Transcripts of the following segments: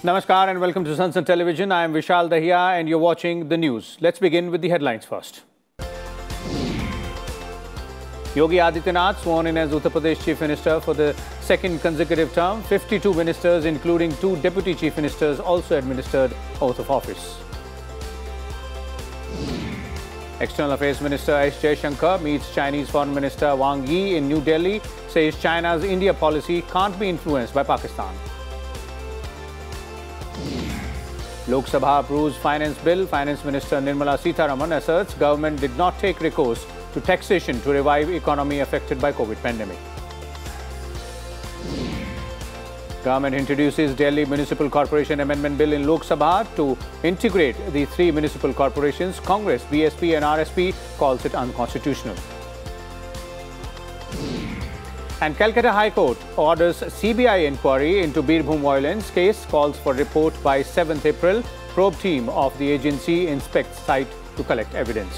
Namaskar and welcome to Sansad Television. I am Vishal, Dahiya and you're watching the news. Let's begin with the headlines first. Yogi Adityanath sworn in as Uttar Pradesh Chief Minister for the second consecutive term. 52 ministers, including 2 Deputy Chief Ministers, also administered oath of office. External Affairs Minister S. Jaishankar meets Chinese Foreign Minister Wang Yi in New Delhi, says China's India policy can't be influenced by Pakistan. Lok Sabha approves Finance Bill. Finance Minister Nirmala Sitharaman asserts government did not take recourse to taxation to revive economy affected by COVID pandemic. Government introduces Delhi Municipal Corporation Amendment Bill in Lok Sabha to integrate the 3 municipal corporations. Congress, BSP and RSP calls it unconstitutional. And Calcutta High Court orders Cbi Inquiry into Birbhum violence case, calls for report by 7th April. Probe team of the agency inspects site to collect evidence.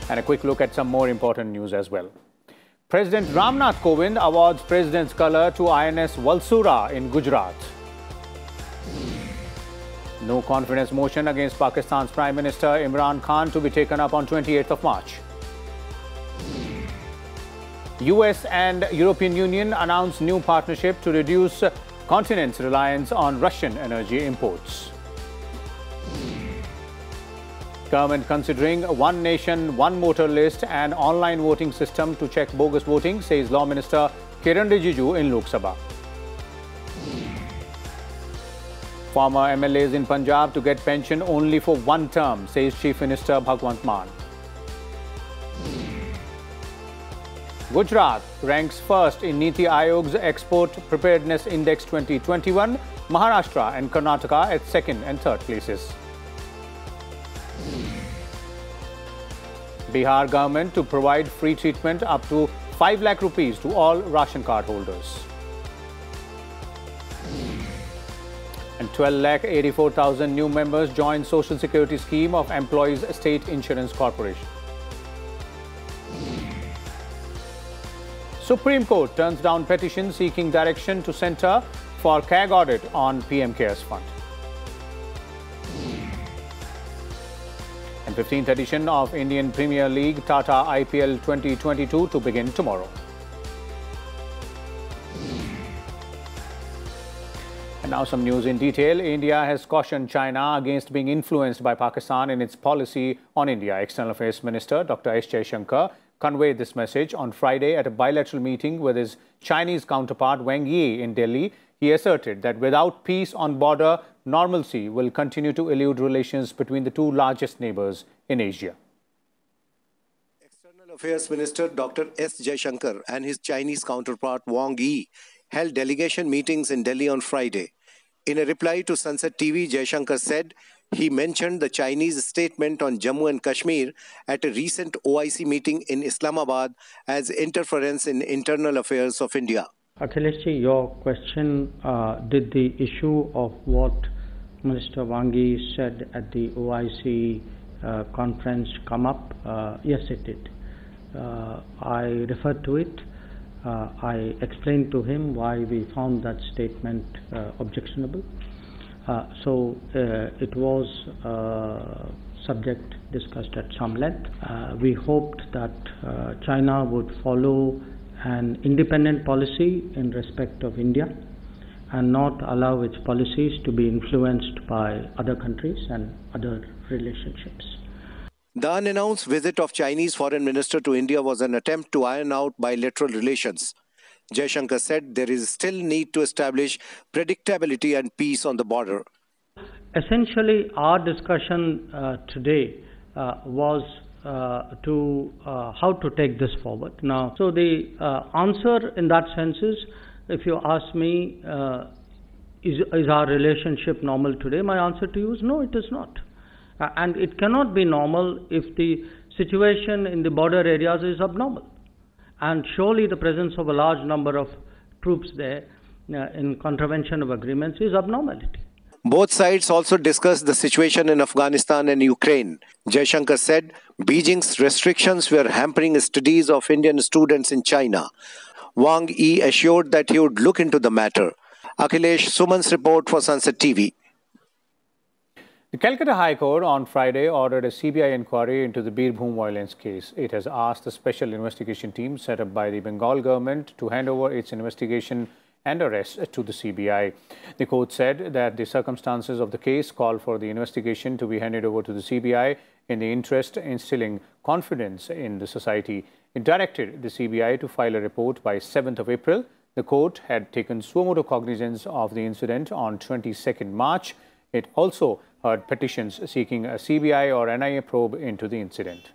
And a quick look at some more important news as well. President Ramnath Kovind awards President's Colour to INS Valsura in Gujarat. No confidence motion against Pakistan's Prime Minister Imran Khan to be taken up on 28th of March. US and European Union announce new partnership to reduce continent's reliance on Russian energy imports. Government considering a one nation, one voter list and online voting system to check bogus voting, says Law Minister Kiran Rijiju in Lok Sabha. Former MLAs in Punjab to get pension only for 1 term, says Chief Minister Bhagwant Mann. Gujarat ranks first in Niti Aayog's Export Preparedness Index 2021. Maharashtra and Karnataka at 2nd and 3rd places. Bihar government to provide free treatment up to 5 lakh rupees to all ration card holders. And 12,84,000 new members join Social Security Scheme of Employees State Insurance Corporation. Supreme Court turns down petition seeking direction to centre for CAG audit on PM CARES Fund. And 15th edition of Indian Premier League Tata IPL 2022 to begin tomorrow. And now some news in detail. India has cautioned China against being influenced by Pakistan in its policy on India. External Affairs Minister Dr. S. Jaishankar conveyed this message on Friday at a bilateral meeting with his Chinese counterpart Wang Yi in Delhi. He asserted that without peace on border, normalcy will continue to elude relations between the 2 largest neighbors in Asia. External Affairs Minister Dr. S. Jaishankar and his Chinese counterpart Wang Yi held delegation meetings in Delhi on Friday. In a reply to Sansad TV, Jaishankar said he mentioned the Chinese statement on Jammu and Kashmir at a recent OIC meeting in Islamabad as interference in internal affairs of India. Akhileshji, your question, did the issue of what Minister Wang Yi said at the OIC conference come up? Yes, it did. I referred to it. I explained to him why we found that statement objectionable. So it was subject discussed at some length. We hoped that China would follow an independent policy in respect of India and not allow its policies to be influenced by other countries and other relationships. The unannounced visit of Chinese Foreign Minister to India was an attempt to iron out bilateral relations. Jaishankar said there is still need to establish predictability and peace on the border. Essentially, our discussion today was to how to take this forward. Now, so the answer in that sense is, if you ask me, is our relationship normal today? My answer to you is no, it is not. And it cannot be normal if the situation in the border areas is abnormal. And surely the presence of a large number of troops there in contravention of agreements is abnormality. Both sides also discussed the situation in Afghanistan and Ukraine. Jaishankar said Beijing's restrictions were hampering studies of Indian students in China. Wang Yi assured that he would look into the matter. Akhilesh Suman's report for Sansad TV. The Calcutta High Court on Friday ordered a CBI inquiry into the Birbhum violence case. It has asked the special investigation team set up by the Bengal government to hand over its investigation and arrest to the CBI. The court said that the circumstances of the case call for the investigation to be handed over to the CBI in the interest of instilling confidence in the society. It directed the CBI to file a report by 7th of April. The court had taken suo motu cognizance of the incident on 22nd March. It also heard petitions seeking a CBI or NIA probe into the incident.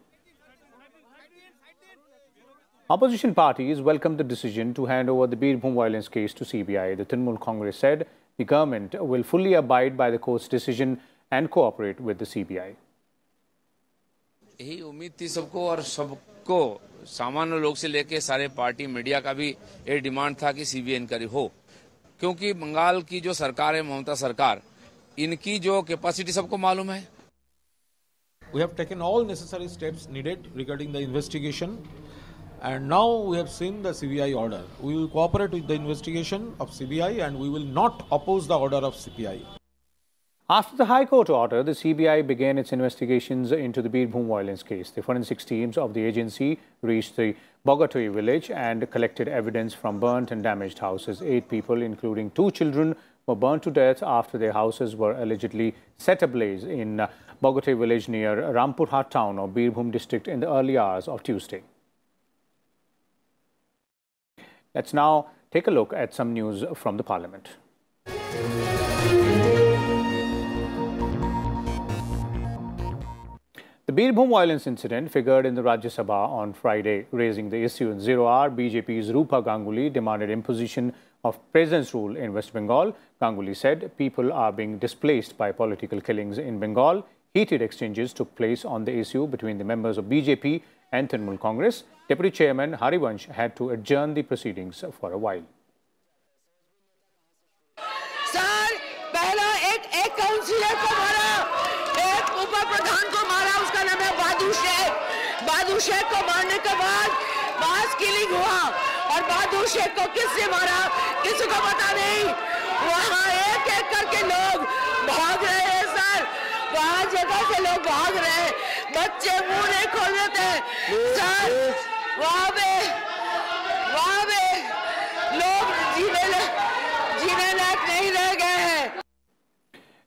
Opposition parties welcomed the decision to hand over the Birbhum violence case to CBI. The Trinamool Congress said the government will fully abide by the court's decision and cooperate with the CBI. यही उम्मीद थी सबको और सबको सामान्य लोग से लेके सारे पार्टी मीडिया का भी ये डिमांड था कि सीबीआई इंक्वायरी हो, क्योंकि बंगाल की जो सरकार है ममता सरकार, इनकी जो कैपेसिटी सबको मालूम है. We have taken all necessary steps needed regarding the investigation, and now we have seen the CBI order. We will cooperate with the investigation of CBI and we will not oppose the order of CBI. After the High Court order, the CBI began its investigations into the Birbhum violence case. The forensics teams of the agency reached the Bogatoi village and collected evidence from burnt and damaged houses. 8 people, including 2 children, were burnt to death after their houses were allegedly set ablaze in Bogatoi village near Rampurhat town of Birbhum district in the early hours of Tuesday. Let's now take a look at some news from the Parliament. The Birbhum violence incident figured in the Rajya Sabha on Friday. Raising the issue in Zero Hour, BJP's Rupa Ganguly demanded imposition of presence rule in West Bengal. Ganguly said people are being displaced by political killings in Bengal. Heated exchanges took place on the issue between the members of BJP and Trinamool Congress. Deputy Chairman Harivansh had to adjourn the proceedings for a while. Sir, पहला एक councillor को मारा, एक उप प्रधान को मारा, उसका नाम है बादू शेख. बादू शेख को मारने के बाद मास किलिंग हुआ और बादू शेख को किसने मारा किसी को पता नहीं. वहाँ एक करके लोग भाग रहे हैं सर, वहाँ जगह से लोग भाग रहे हैं, बच्चे मुंह नहीं खोल देते सर. वहाँ पे लोग जीने लायक नहीं रह गए हैं.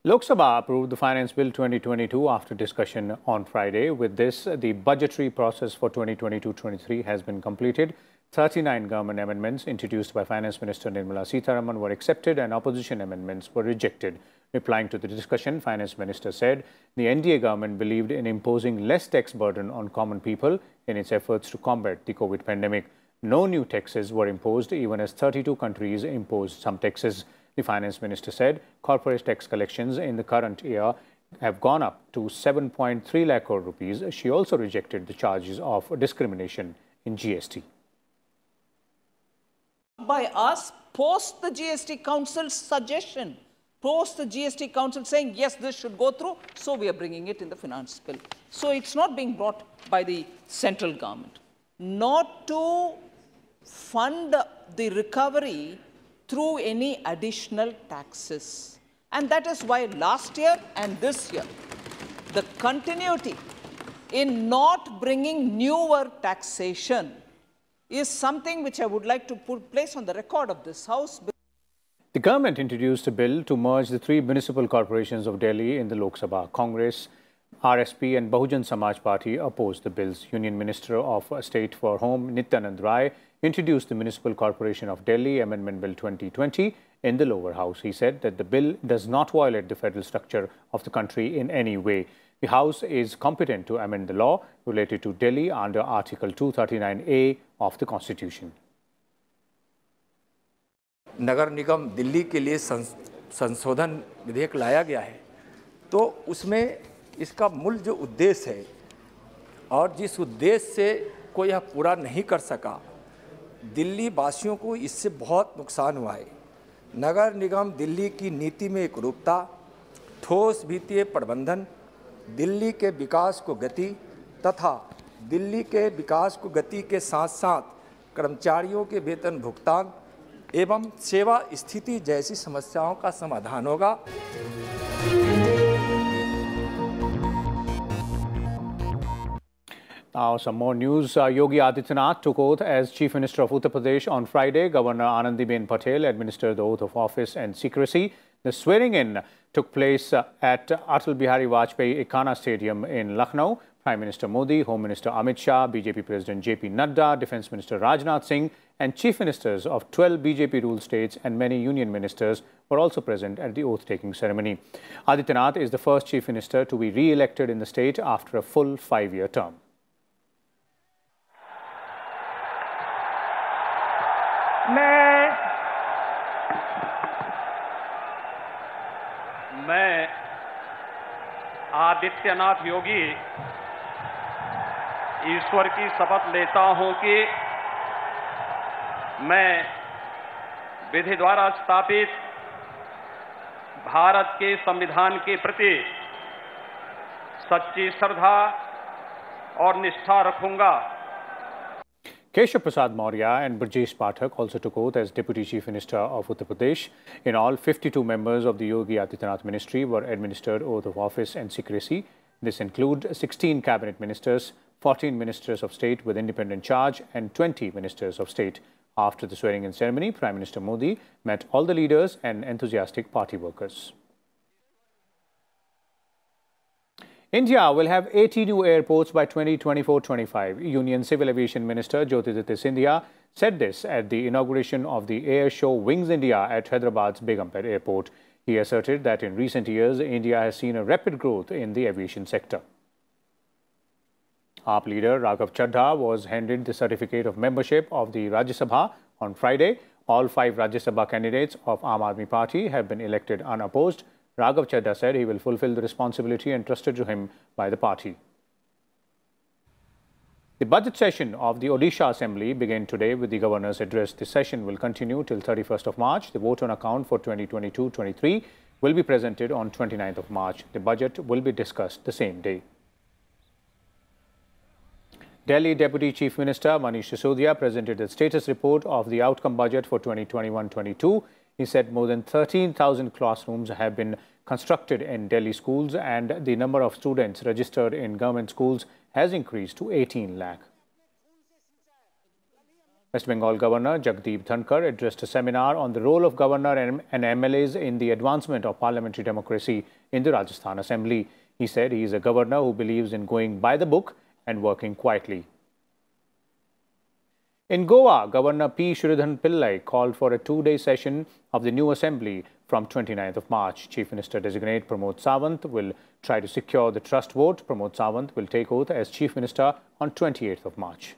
Lok Sabha approved the Finance Bill 2022 after discussion on Friday. With this, the budgetary process for 2022-23 has been completed. 39 government amendments introduced by Finance Minister Nirmala Sitharaman were accepted and opposition amendments were rejected. Replying to the discussion, Finance Minister said the NDA government believed in imposing less tax burden on common people in its efforts to combat the COVID pandemic. No new taxes were imposed, even as 32 countries imposed some taxes. The Finance Minister said corporate tax collections in the current year have gone up to 7.3 lakh crore rupees. She also rejected the charges of discrimination in GST. By us, post the GST Council's suggestion, post the GST Council saying, yes, this should go through, so we are bringing it in the finance bill. So it's not being brought by the central government. Not to fund the recovery through any additional taxes. And that is why last year and this year, the continuity in not bringing newer taxation is something which I would like to place on the record of this House. The government introduced a bill to merge the 3 municipal corporations of Delhi in the Lok Sabha. Congress, RSP and Bahujan Samaj Party opposed the bills. Union Minister of State for Home Nityanand Rai introduced the Municipal Corporation of Delhi Amendment Bill 2020 in the lower house. He said that the bill does not violate the federal structure of the country in any way. The House is competent to amend the law related to Delhi under Article 239A of the Constitution. नगर निगम दिल्ली के लिए संशोधन विधेयक लाया गया है, तो उसमें इसका मूल जो उद्देश्य है और जिस उद्देश्य से कोई यह पूरा नहीं कर सका, दिल्ली वासियों को इससे बहुत नुकसान हुआ है. नगर निगम दिल्ली की नीति में एकरूपता ठोस वित्तीय प्रबंधन, दिल्ली के विकास को गति तथा दिल्ली के विकास को गति के साथ साथ कर्मचारियों के वेतन भुगतान एवं सेवा स्थिति जैसी समस्याओं का समाधान होगा। Now, some more news. Yogi Adityanath took oath as Chief Minister of Uttar Pradesh on Friday. Governor Anandiben Patel administered the oath of office and secrecy. The swearing-in took place at Atal Bihari Vajpayee Ekana Stadium in Lucknow. Prime Minister Modi, Home Minister Amit Shah, BJP President JP Nadda, Defence Minister Rajnath Singh and Chief Ministers of 12 BJP-ruled states and many union ministers were also present at the oath-taking ceremony. Adityanath is the first Chief Minister to be re-elected in the state after a full 5-year term. मैं आदित्यनाथ योगी ईश्वर की शपथ लेता हूं कि मैं विधि द्वारा स्थापित भारत के संविधान के प्रति सच्ची श्रद्धा और निष्ठा रखूंगा। Keshav Prasad Maurya and Brajesh Pathak also took oath as Deputy Chief Minister of Uttar Pradesh. In all, 52 members of the Yogi Adityanath ministry were administered oath of office and secrecy. This includes 16 cabinet ministers, 14 ministers of state with independent charge and 20 ministers of state. After the swearing-in ceremony, Prime Minister Modi met all the leaders and enthusiastic party workers. India will have 80 new airports by 2024-25. Union Civil Aviation Minister Jyotiraditya Scindia said this at the inauguration of the air show Wings India at Hyderabad's Begumpet Airport. He asserted that in recent years, India has seen a rapid growth in the aviation sector. AAP leader Raghav Chaddha was handed the certificate of membership of the Rajya Sabha on Friday. All 5 Rajya Sabha candidates of Aam Aadmi Party have been elected unopposed. Raghav Chaddha said he will fulfill the responsibility entrusted to him by the party. The budget session of the Odisha Assembly began today with the Governor's address. The session will continue till 31st of March. The vote on account for 2022-23 will be presented on 29th of March. The budget will be discussed the same day. Delhi Deputy Chief Minister Manish Sisodia presented the status report of the outcome budget for 2021-22. He said more than 13,000 classrooms have been constructed in Delhi schools and the number of students registered in government schools has increased to 18 lakh. West Bengal Governor Jagdeep Dhankar addressed a seminar on the role of Governor and MLAs in the advancement of parliamentary democracy in the Rajasthan Assembly. He said he is a governor who believes in going by the book and working quietly. In Goa, Governor P. Sridharan Pillai called for a 2-day session of the new assembly from 29th of March. Chief Minister-designate Pramod Sawant will try to secure the trust vote. Pramod Sawant will take oath as Chief Minister on 28th of March.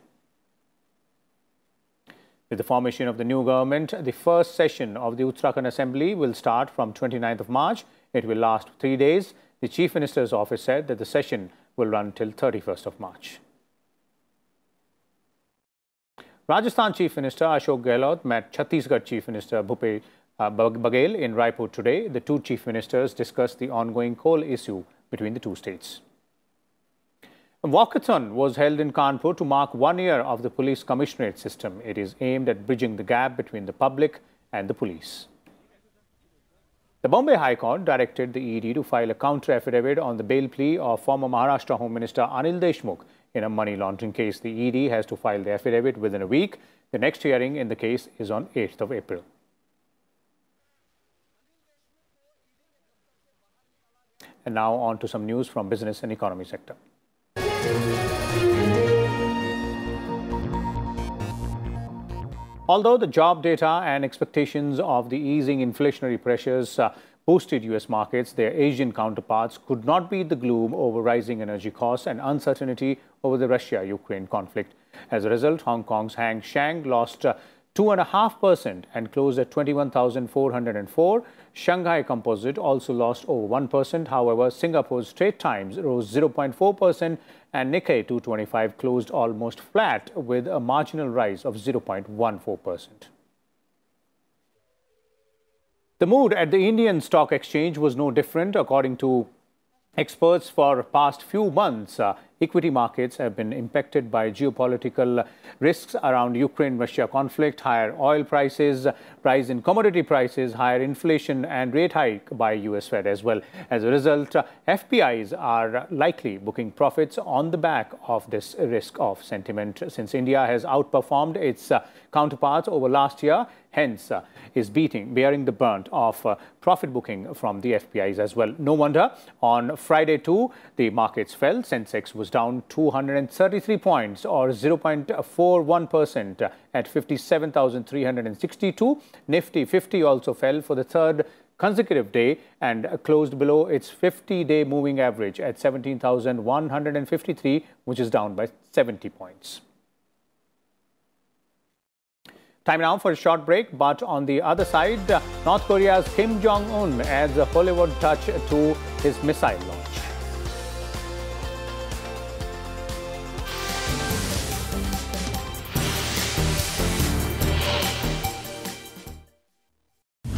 With the formation of the new government, the first session of the Uttarakhand Assembly will start from 29th of March. It will last 3 days. The Chief Minister's office said that the session will run till 31st of March. Rajasthan Chief Minister Ashok Gehlot met Chhattisgarh Chief Minister Bhupesh Baghel in Raipur today. The two chief ministers discussed the ongoing coal issue between the two states. A walkathon was held in Kanpur to mark 1 year of the police commissionerate system. It is aimed at bridging the gap between the public and the police. The Bombay High Court directed the ED to file a counter-affidavit on the bail plea of former Maharashtra Home Minister Anil Deshmukh in a money laundering case. The ED has to file the affidavit within a week. The next hearing in the case is on 8th of April. And now on to some news from business and economy sector. Although the job data and expectations of the easing inflationary pressures boosted U.S. markets, their Asian counterparts could not beat the gloom over rising energy costs and uncertainty over the Russia-Ukraine conflict. As a result, Hong Kong's Hang Seng lost 2.5% and closed at 21,404. Shanghai Composite also lost over 1%. However, Singapore's Straits Times rose 0.4% and Nikkei 225 closed almost flat with a marginal rise of 0.14%. The mood at the Indian stock exchange was no different. According to experts, for past few months, equity markets have been impacted by geopolitical risks around Ukraine-Russia conflict, higher oil prices, rise in commodity prices, higher inflation and rate hike by US Fed as well. As a result, FPIs are likely booking profits on the back of this risk of sentiment, since India has outperformed its counterparts over last year, hence is bearing the brunt of profit booking from the FPIs as well. No wonder on Friday too, the markets fell. Sensex was down 233 points or 0.41% at 57,362. Nifty 50 also fell for the third consecutive day and closed below its 50-day moving average at 17,153, which is down by 70 points. Time now for a short break, but on the other side, North Korea's Kim Jong-un adds a Hollywood touch to his missile launch.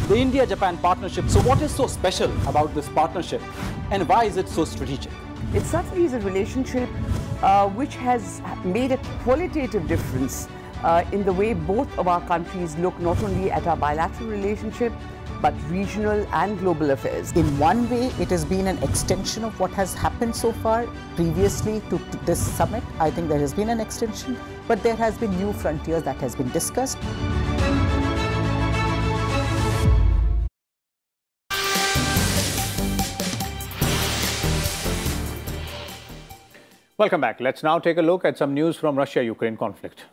The India-Japan partnership. So what is so special about this partnership and why is it so strategic? It certainly is a relationship which has made a qualitative difference in the way both of our countries look not only at our bilateral relationship but regional and global affairs. In one way, it has been an extension of what has happened so far previously to this summit. I think there has been an extension, but there has been new frontiers that has been discussed. Welcome back. Let's now take a look at some news from Russia-Ukraine conflict.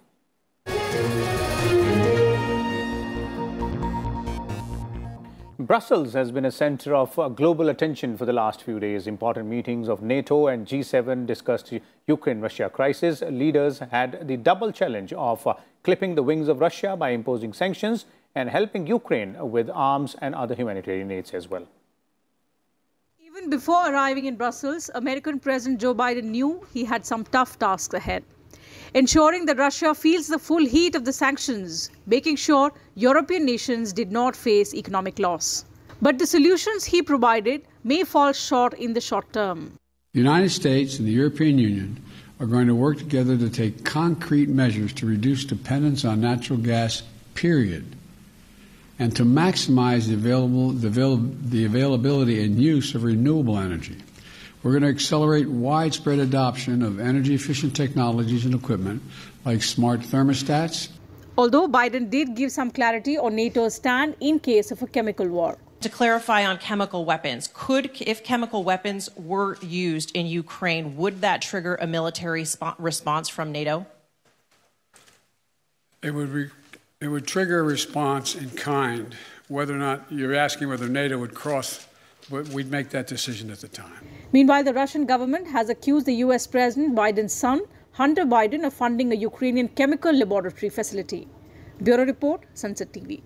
Brussels has been a center of global attention for the last few days. Important meetings of NATO and G7 discussed Ukraine-Russia crisis. Leaders had the double challenge of clipping the wings of Russia by imposing sanctions and helping Ukraine with arms and other humanitarian aids as well. Even before arriving in Brussels, American President Joe Biden knew he had some tough tasks ahead. Ensuring that Russia feels the full heat of the sanctions, making sure European nations did not face economic loss. But the solutions he provided may fall short in the short term. The United States and the European Union are going to work together to take concrete measures to reduce dependence on natural gas, period, and to maximize the availability and use of renewable energy. We're going to accelerate widespread adoption of energy-efficient technologies and equipment like smart thermostats. Although Biden did give some clarity on NATO's stand in case of a chemical war. To clarify on chemical weapons, if chemical weapons were used in Ukraine, would that trigger a military response from NATO? It would trigger a response in kind. Whether or not you're asking whether NATO would cross, we'd make that decision at the time. Meanwhile, the Russian government has accused the US President Biden's son, Hunter Biden, of funding a Ukrainian chemical laboratory facility. Bureau Report, Sansad TV.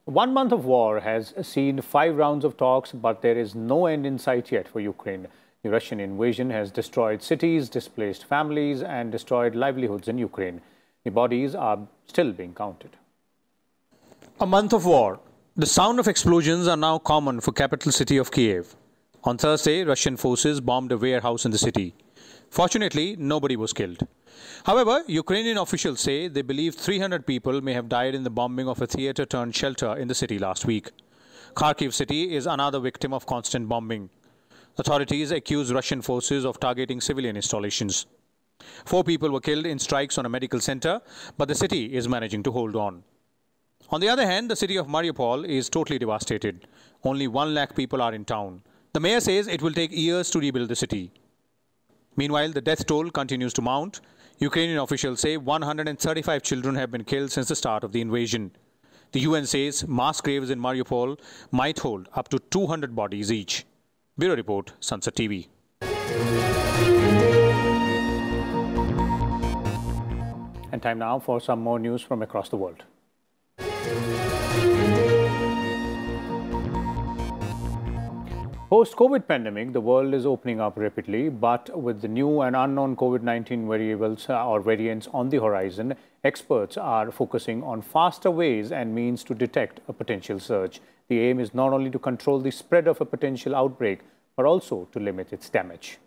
1 month of war has seen 5 rounds of talks, but there is no end in sight yet for Ukraine. The Russian invasion has destroyed cities, displaced families, and destroyed livelihoods in Ukraine. The bodies are still being counted. A month of war. The sound of explosions are now common for capital city of Kiev. On Thursday, Russian forces bombed a warehouse in the city. Fortunately, nobody was killed. However, Ukrainian officials say they believe 300 people may have died in the bombing of a theatre-turned-shelter in the city last week. Kharkiv city is another victim of constant bombing. Authorities accuse Russian forces of targeting civilian installations. 4 people were killed in strikes on a medical center, but the city is managing to hold on. On the other hand, the city of Mariupol is totally devastated. Only 1 lakh people are in town. The mayor says it will take years to rebuild the city. Meanwhile, the death toll continues to mount. Ukrainian officials say 135 children have been killed since the start of the invasion. The UN says mass graves in Mariupol might hold up to 200 bodies each. Bureau Report, Sansad TV. And time now for some more news from across the world. Post-COVID pandemic, the world is opening up rapidly, but with the new and unknown COVID-19 variables or variants on the horizon, experts are focusing on faster ways and means to detect a potential surge. The aim is not only to control the spread of a potential outbreak, but also to limit its damage.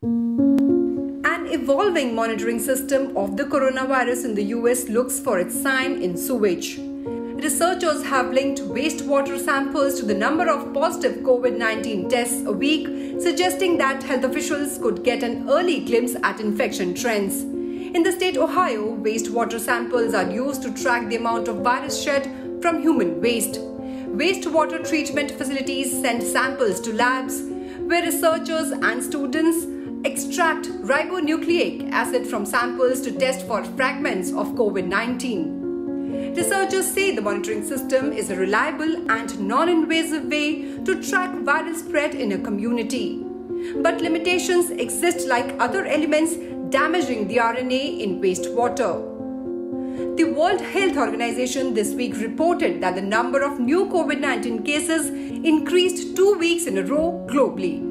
An evolving monitoring system of the coronavirus in the US looks for its sign in sewage. Researchers have linked wastewater samples to the number of positive COVID-19 tests a week, suggesting that health officials could get an early glimpse at infection trends. In the state of Ohio, wastewater samples are used to track the amount of virus shed from human waste. Wastewater treatment facilities send samples to labs, where researchers and students extract ribonucleic acid from samples to test for fragments of COVID-19. Researchers say the monitoring system is a reliable and non-invasive way to track viral spread in a community. But limitations exist like other elements damaging the RNA in wastewater. The World Health Organization this week reported that the number of new COVID-19 cases increased 2 weeks in a row globally.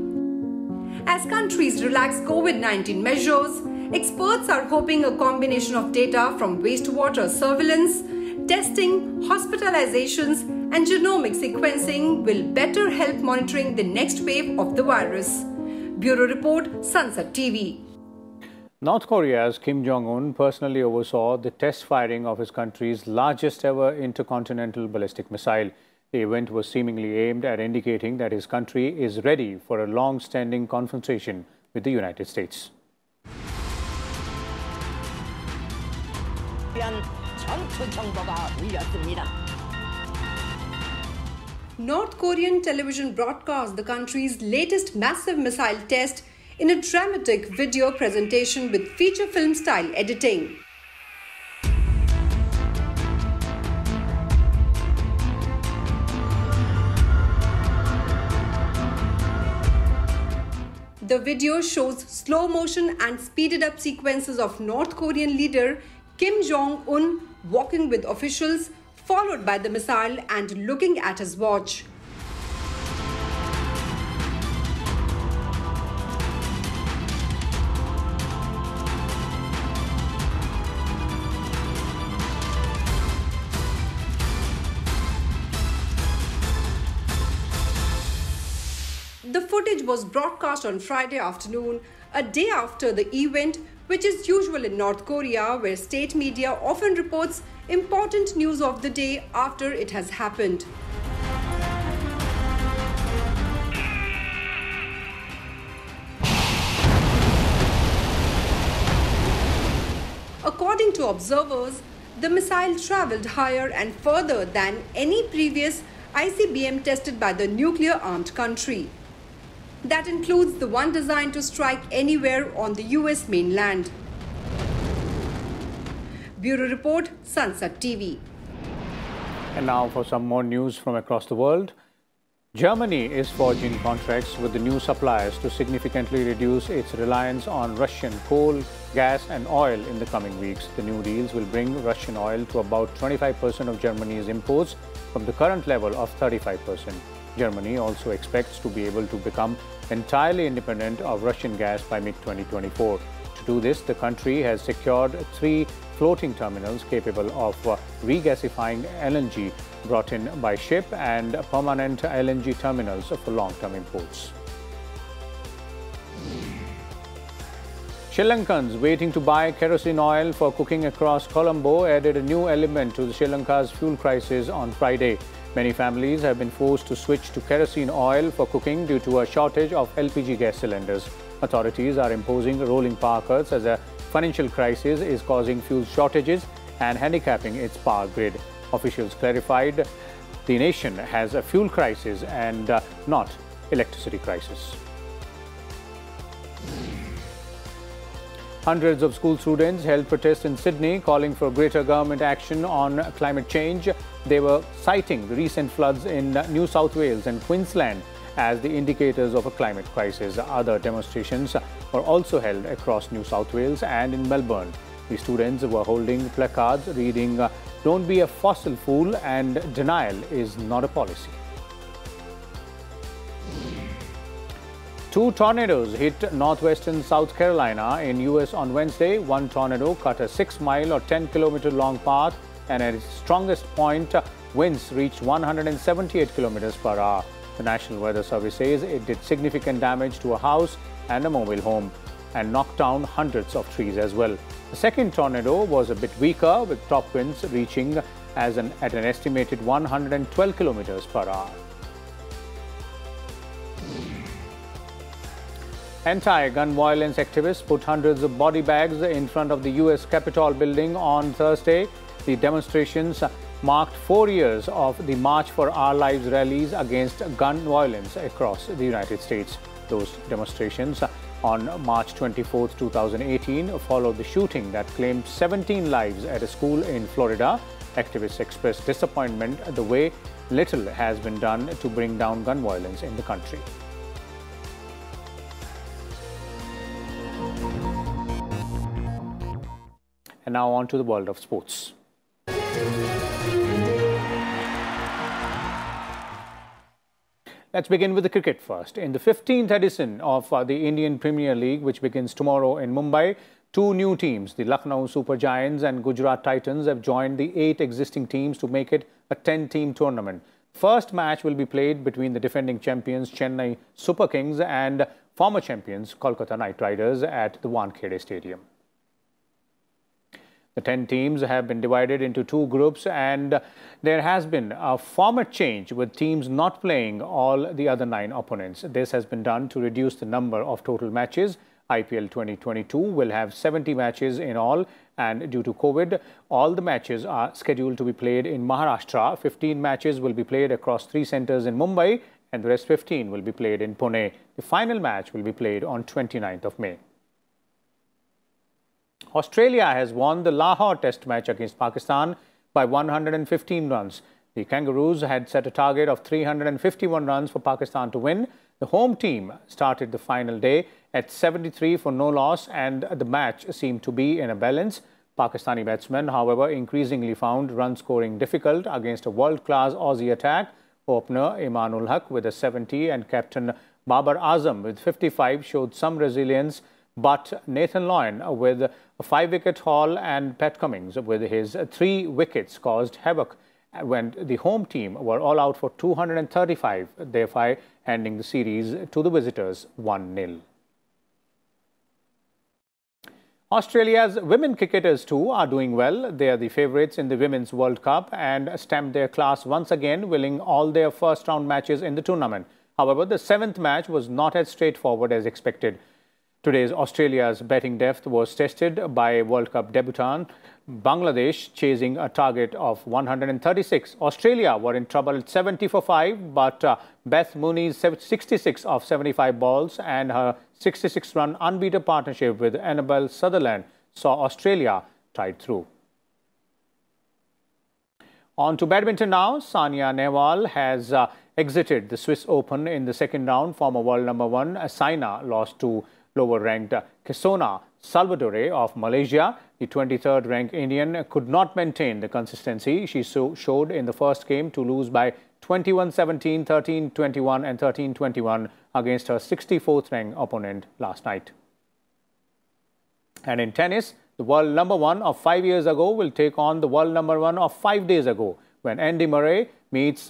As countries relax COVID-19 measures, experts are hoping a combination of data from wastewater surveillance, testing, hospitalizations, and genomic sequencing will better help monitoring the next wave of the virus. Bureau Report, Sansad TV. North Korea's Kim Jong-un personally oversaw the test firing of his country's largest ever intercontinental ballistic missile. The event was seemingly aimed at indicating that his country is ready for a long-standing confrontation with the United States. North Korean television broadcast the country's latest massive missile test in a dramatic video presentation with feature film style editing. The video shows slow motion and speeded up sequences of North Korean leader Kim Jong-un walking with officials, followed by the missile and looking at his watch. The footage was broadcast on Friday afternoon, a day after the event, which is usual in North Korea, where state media often reports important news of the day after it has happened. According to observers, the missile traveled higher and further than any previous ICBM tested by the nuclear-armed country. That includes the one designed to strike anywhere on the US mainland. Bureau Report, Sansad TV. And now for some more news from across the world. Germany is forging contracts with the new suppliers to significantly reduce its reliance on Russian coal, gas and oil in the coming weeks. The new deals will bring Russian oil to about 25% of Germany's imports from the current level of 35%. Germany also expects to be able to become entirely independent of Russian gas by mid-2024. To do this, the country has secured 3 floating terminals capable of regasifying LNG brought in by ship and permanent LNG terminals for long-term imports. Sri Lankans waiting to buy kerosene oil for cooking across Colombo added a new element to Sri Lanka's fuel crisis on Friday. Many families have been forced to switch to kerosene oil for cooking due to a shortage of LPG gas cylinders. Authorities are imposing rolling power cuts as a financial crisis is causing fuel shortages and handicapping its power grid. Officials clarified the nation has a fuel crisis and not electricity crisis. Hundreds of school students held protests in Sydney calling for greater government action on climate change. They were citing the recent floods in New South Wales and Queensland as the indicators of a climate crisis. Other demonstrations were also held across New South Wales and in Melbourne. The students were holding placards reading, "Don't be a fossil fool" and "Denial is not a policy." 2 tornadoes hit northwestern South Carolina in US on Wednesday. One tornado cut a 6-mile or 10-kilometer long path and at its strongest point Winds reached 178 kilometers per hour. The National Weather Service says it did significant damage to a house and a mobile home and knocked down hundreds of trees as well. The second tornado was a bit weaker, with top winds reaching at an estimated 112 kilometers per hour. Anti-gun violence activists put hundreds of body bags in front of the US Capitol building on Thursday. The demonstrations marked 4 years of the March for Our Lives rallies against gun violence across the United States. Those demonstrations on March 24, 2018 followed the shooting that claimed 17 lives at a school in Florida. Activists expressed disappointment at the way little has been done to bring down gun violence in the country. And now on to the world of sports. Let's begin with the cricket first. In the 15th edition of the Indian Premier League, which begins tomorrow in Mumbai, two new teams, the Lucknow Super Giants and Gujarat Titans, have joined the 8 existing teams to make it a 10-team tournament. First match will be played between the defending champions Chennai Super Kings and former champions Kolkata Knight Riders at the Wankhede Stadium. The 10 teams have been divided into 2 groups, and there has been a format change with teams not playing all the other 9 opponents. This has been done to reduce the number of total matches. IPL 2022 will have 70 matches in all, and due to COVID, all the matches are scheduled to be played in Maharashtra. 15 matches will be played across 3 centres in Mumbai, and the rest 15 will be played in Pune. The final match will be played on 29th of May. Australia has won the Lahar Test match against Pakistan by 115 runs. The Kangaroos had set a target of 351 runs for Pakistan to win. The home team started the final day at 73 for no loss, and the match seemed to be in a balance. Pakistani batsmen, however, increasingly found run scoring difficult against a world-class Aussie attack. Opener Imanul Haq with a 70 and captain Babar Azam with 55 showed some resilience, but Nathan Lyon with a 5-wicket haul and Pat Cummins with his 3 wickets caused havoc when the home team were all out for 235, thereby handing the series to the visitors 1-0. Australia's women cricketers too are doing well. They are the favourites in the Women's World Cup and stamped their class once again, winning all their first-round matches in the tournament. However, the 7th match was not as straightforward as expected. Today's Australia's batting depth was tested by World Cup debutant Bangladesh, chasing a target of 136. Australia were in trouble at 70 for 5, but Beth Mooney's 66 of 75 balls and her 66-run unbeaten partnership with Annabelle Sutherland saw Australia tied through. On to badminton now. Sania Nehwal has exited the Swiss Open in the second round. Former world number 1 Saina lost to lower-ranked Kesona Salvadore of Malaysia. The 23rd-ranked Indian could not maintain the consistency she showed in the first game to lose by 21-17, 13-21 and 13-21 against her 64th-ranked opponent last night. And in tennis, the world number 1 of 5 years ago will take on the world number 1 of 5 days ago when Andy Murray meets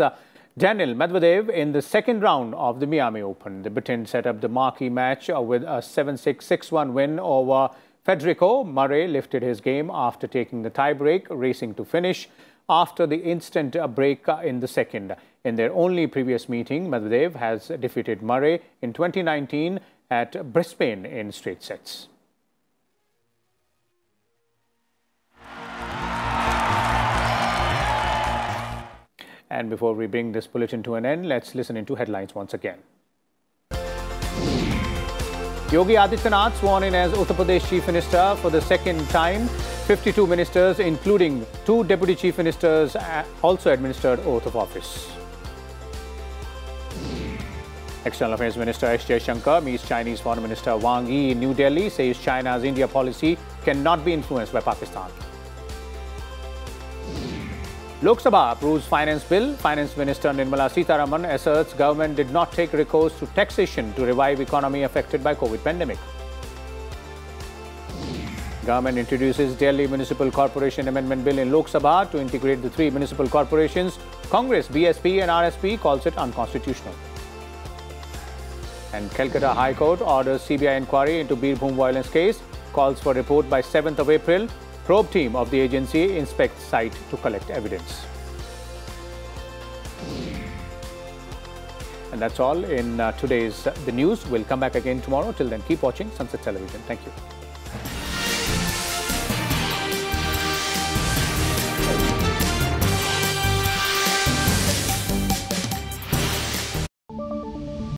Daniil Medvedev in the second round of the Miami Open. The Briton set up the marquee match with a 7-6, 6-1 win over Federico. Murray lifted his game after taking the tie-break, racing to finish after the instant break in the second. In their only previous meeting, Medvedev has defeated Murray in 2019 at Brisbane in straight sets. And before we bring this bulletin to an end, let's listen into headlines once again. Yogi Adityanath sworn in as Uttar Pradesh Chief Minister for the second time. 52 ministers, including 2 Deputy Chief Ministers, also administered oath of office. External Affairs Minister S. Jaishankar meets Chinese Foreign Minister Wang Yi in New Delhi, says China's India policy cannot be influenced by Pakistan. Lok Sabha approves finance bill. Finance Minister Nirmala Sitharaman asserts government did not take recourse to taxation to revive economy affected by COVID pandemic. Government introduces Delhi Municipal Corporation Amendment Bill in Lok Sabha to integrate the 3 municipal corporations. Congress, BSP and RSP calls it unconstitutional. And Calcutta High Court orders CBI inquiry into Birbhum violence case. Calls for report by 7th of April. Probe team of the agency inspects site to collect evidence. And that's all in today's The News. We'll come back again tomorrow. Till then, keep watching Sansad Television. Thank you.